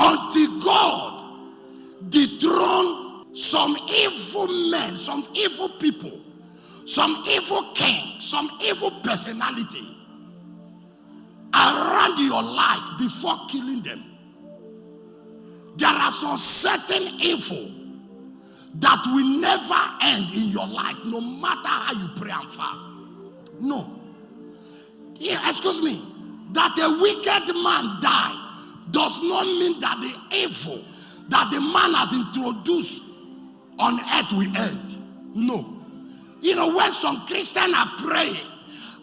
until God dethrone some evil men, some evil people, some evil king, some evil personality around your life before killing them. There are some certain evil that will never end in your life, no matter how you pray and fast. No. Excuse me. That a wicked man die does not mean that the evil that the man has introduced on earth will end. No. You know, when some Christians are praying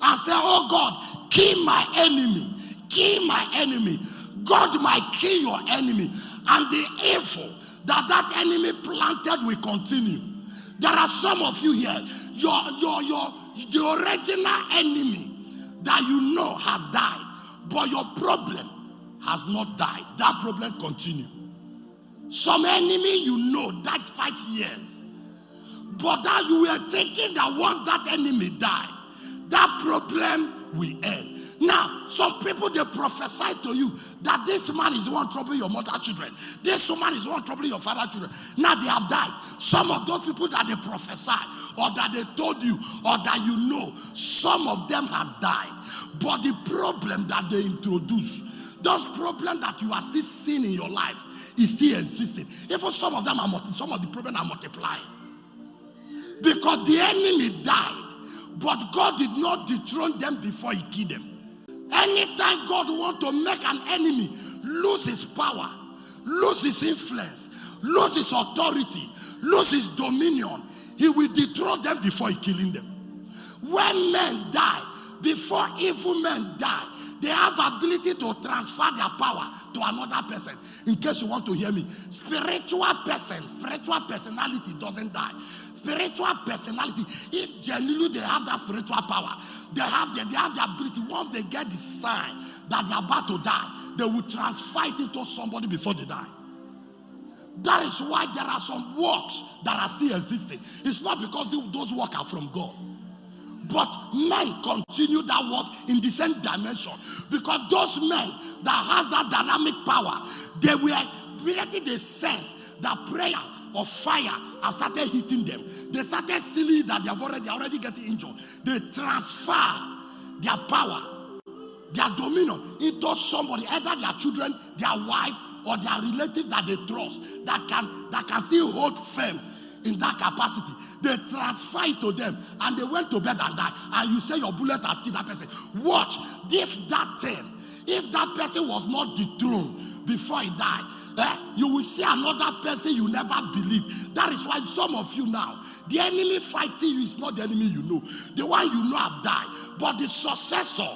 and say, oh God, kill my enemy, kill my enemy, God might kill your enemy, and the evil that enemy planted will continue. There are some of you here, the original enemy that you know has died, but your problem has not died. That problem continues. Some enemy you know died 5 years, but that you were thinking that once that enemy died, that problem will end. Now, some people, they prophesy to you that this man is the one troubling your mother's children. This woman is the one troubling your father's children. Now they have died. Some of those people that they prophesy or that they told you or that you know, some of them have died. But the problem that they introduce, those problems that you are still seeing in your life, is still existing. Even some of them are some of the problems are multiplying. Because the enemy died, but God did not dethrone them before he killed them. Anytime God wants to make an enemy lose his power, lose his influence, lose his authority, lose his dominion, he will dethrone them before he killing them. When men die, before evil men die, they have ability to transfer their power to another person. In case you want to hear me, spiritual personality doesn't die. Spiritual personality, if genuinely they have that spiritual power, they have the ability. Once they get the sign that they are about to die, they will transfer it into somebody before they die. That is why there are some works that are still existing. It's not because those works are from God, but men continue that work in the same dimension, because those men that has that dynamic power, they were creating the sense that prayer or fire have started hitting them. They started seeing that they are already getting injured. They transfer their power, their dominion into somebody, either their children, their wife, or their relative that they trust, that can still hold firm in that capacity. They transfer it to them, and they went to bed and died. And you say your bullet has killed that person. Watch, if that person was not dethroned before he died, you will see another person you never believed. That is why some of you now, the enemy fighting you is not the enemy you know. The one you know have died, but the successor,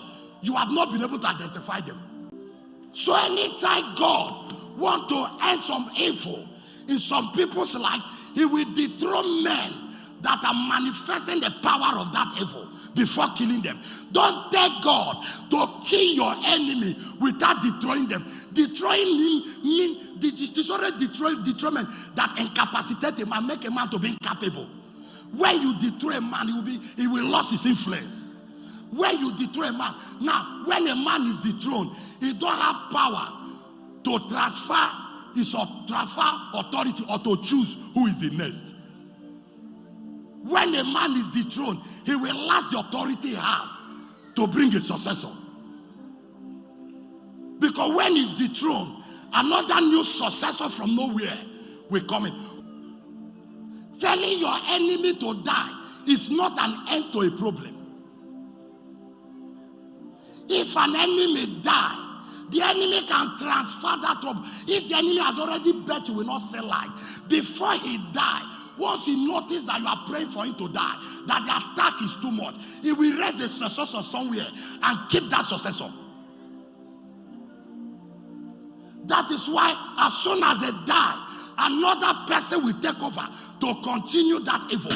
you have not been able to identify them. So anytime God wants to end some evil in some people's life, he will dethrone men that are manifesting the power of that evil before killing them. Don't take God to kill your enemy without destroying them. Destroying him means detriment that incapacitate a man, make a man to be incapable. When you destroy a man, he will lose his influence. When you destroy a man, now when a man is dethroned, he don't have power to transfer authority or to choose who is the next. When a man is dethroned, he will lose the authority he has to bring a successor. Because when he's dethroned, another new successor from nowhere will come in. Telling your enemy to die is not an end to a problem. If an enemy die, the enemy can transfer that trouble. If the enemy has already bet you will not sell life, before he die, once he notices that you are praying for him to die, that the attack is too much, he will raise a successor somewhere and keep that successor. That is why as soon as they die, another person will take over to continue that evil.